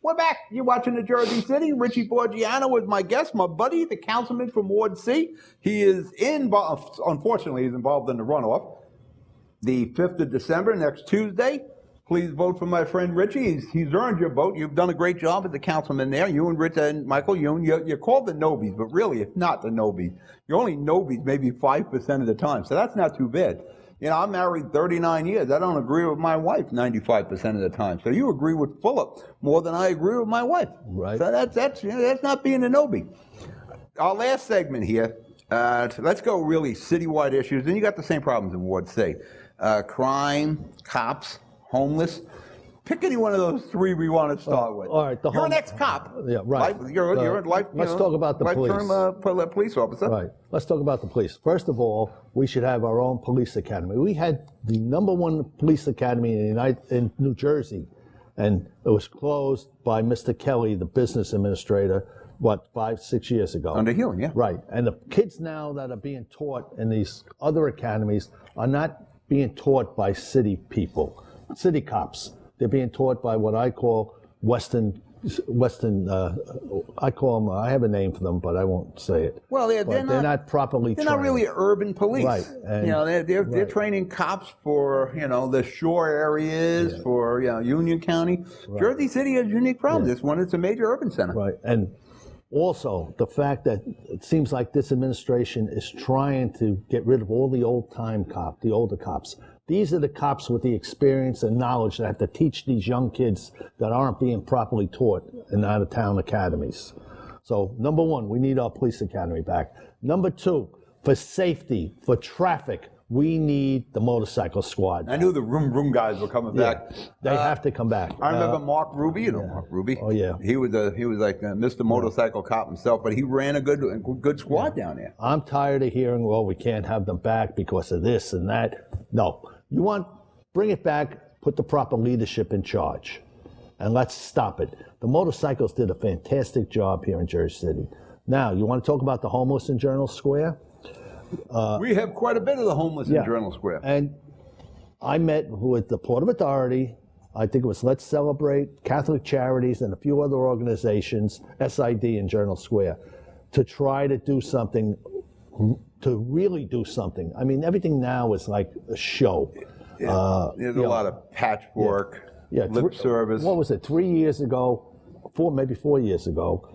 We're back. You're watching the Jersey City. Richie Boggiano is my guest, my buddy, the councilman from Ward C. He is unfortunately, he's involved in the runoff. The 5th of December, next Tuesday. Please vote for my friend Richie. He's earned your vote. You've done a great job as the councilman there. You and Rich and Michael, you're called the Nobies, but really it's not the Nobies. You're only Nobies maybe 5% of the time, so that's not too bad. You know, I'm married 39 years. I don't agree with my wife 95% of the time. So you agree with Philip more than I agree with my wife. Right. So that's not being a Nobie. Our last segment here, let's go really citywide issues. And you got the same problems in Ward C. Crime, cops, homeless. Pick any one of those three we want to start with. All right, you're an ex-cop. Yeah, right. You're a life. Let's talk about the police. Lifetime police officer. Right. Let's talk about the police. First of all, we should have our own police academy. We had the #1 police academy in New Jersey, and it was closed by Mr. Kelly, the business administrator, 5-6 years ago. Under Hewlin, yeah. Right. And the kids now that are being taught in these other academies are not being taught by city people, city cops. They're being taught by what I call Western, I call them, I have a name for them, but I won't say it. Well, they're not properly trained. They're not really urban police. Right. And, you know, they're training cops for, the shore areas, for, Union County. Right. Jersey City has unique problems. It's it's a major urban center. Right. And also, the fact that it seems like this administration is trying to get rid of all the old-time cops, the older cops. These are the cops with the experience and knowledge that have to teach these young kids that aren't being properly taught in out-of-town academies. So, #1, we need our police academy back. #2, for safety, for traffic, we need the motorcycle squad. I knew the room guys were coming back. They have to come back. I remember Mark Ruby. You know Mark Ruby. Oh yeah. He was like Mr. Motorcycle Cop himself, but he ran a good squad down there. I'm tired of hearing, well, we can't have them back because of this and that. No, bring it back. Put the proper leadership in charge, and let's stop it. The motorcycles did a fantastic job here in Jersey City. Now, you want to talk about the homeless in Journal Square? We have quite a bit of the homeless in Journal Square. And I met with the Port of Authority, I think it was Let's Celebrate, Catholic Charities, and a few other organizations, SID in Journal Square, to try to do something, to really do something. I mean, everything now is like a show. There's a lot of patchwork, lip service. What was it, 3 years ago, maybe 4 years ago,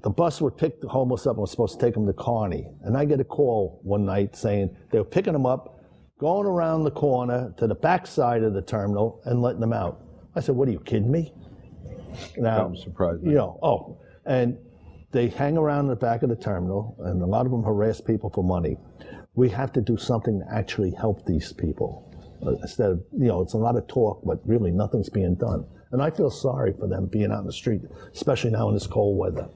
the bus would pick the homeless up and was supposed to take them to Kearney. And I get a call one night saying they were picking them up, going around the corner to the back side of the terminal and letting them out. I said, what, are you kidding me? Now, I'm surprised. And they hang around the back of the terminal, and a lot of them harass people for money. We have to do something to actually help these people. Instead of, it's a lot of talk, but really nothing's being done. And I feel sorry for them being out in the street, especially now in this cold weather.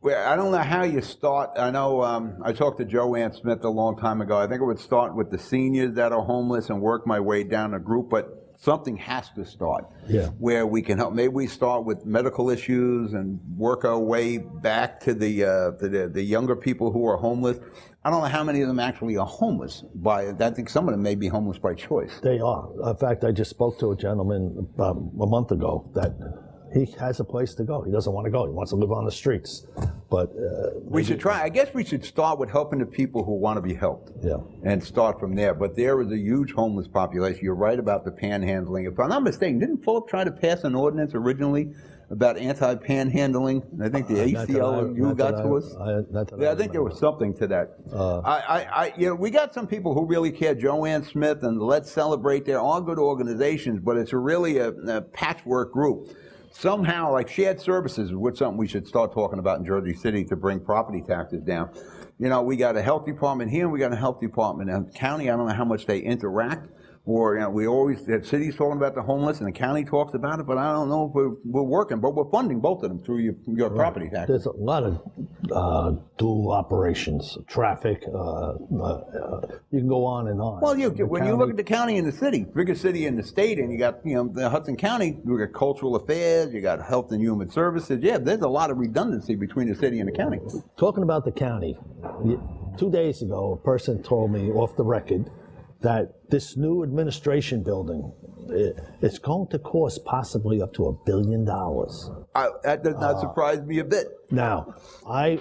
Well, I don't know how you start. I know I talked to Joanne Smith a long time ago. I think I would start with the seniors that are homeless and work my way down a group, but something has to start where we can help. Maybe we start with medical issues and work our way back to the younger people who are homeless. I don't know how many of them actually are homeless. I think some of them may be homeless by choice. They are. In fact, I just spoke to a gentleman about a month ago that he has a place to go. He doesn't want to go. He wants to live on the streets. But we should try. I guess we should start with helping the people who want to be helped. Yeah. And start from there. But there is a huge homeless population. You're right about the panhandling. If I'm not mistaken, didn't Philip try to pass an ordinance originally about anti-panhandling? I think the ACLU got to us. I think there was something to that. We got some people who really care. Joanne Smith and Let's Celebrate. They're all good organizations, but it's really a patchwork group. Somehow, like shared services, is something we should start talking about in Jersey City to bring property taxes down. We got a health department here, and we got a health department in the county. I don't know how much they interact. Or, we always, the city's talking about the homeless and the county talks about it, but I don't know if we're working, but we're funding both of them through your property taxes. There's a lot of dual operations, traffic, you can go on and on. Well, when you look at the county and the city, biggest city in the state, and you got, the Hudson County, you got cultural affairs, you got health and human services. Yeah, there's a lot of redundancy between the city and the county. Talking about the county, 2 days ago, a person told me off the record that this new administration building It's going to cost possibly up to $1 billion. That does not surprise me a bit. Now,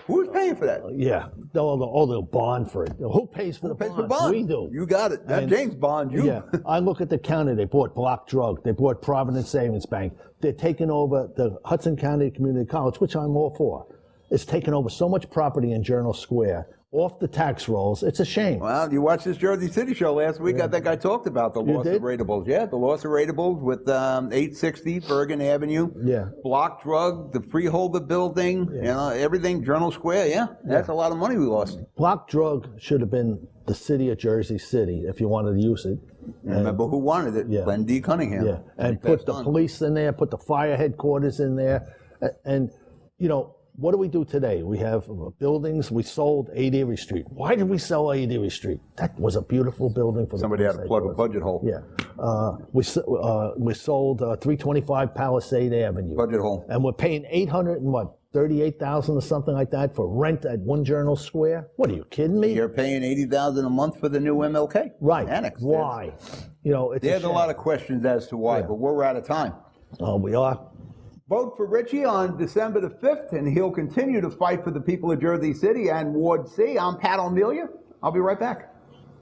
Who's paying for that? Yeah, they'll bond for it. Who pays for the Pays bonds? for bonds. We do. You got it. That James Bond, you. Yeah, I look at the county. They bought Block Drug. They bought Providence Savings Bank. They're taking over the Hudson County Community College, which I'm all for. It's taken over so much property in Journal Square off the tax rolls. It's a shame. Well, you watched this Jersey City show last week. I think I talked about the loss of ratables. Yeah, the loss of ratables with 860 Bergen Avenue. Yeah. Block Drug, the Freeholder building, everything, Journal Square. Yeah, that's a lot of money we lost. Block Drug should have been the city of Jersey City if you wanted to use it. Remember who wanted it? Yeah. Glenn D. Cunningham. Yeah, and put the police in there, put the fire headquarters in there. And, what do we do today? We have buildings. We sold 8 Erie Street. Why did we sell 8 Erie Street? That was a beautiful building for somebody had to plug a budget hole. Yeah. We sold 325 Palisade Avenue. Budget hole. And we're paying $38,000 or something like that for rent at One Journal Square. What are you kidding me? You're paying $80,000 a month for the new MLK. Right. Annex. Why? There's a lot of questions as to why, but we're out of time. Oh, we are. Vote for Richie on December the 5th, and he'll continue to fight for the people of Jersey City and Ward C. I'm Pat O'Melia. I'll be right back.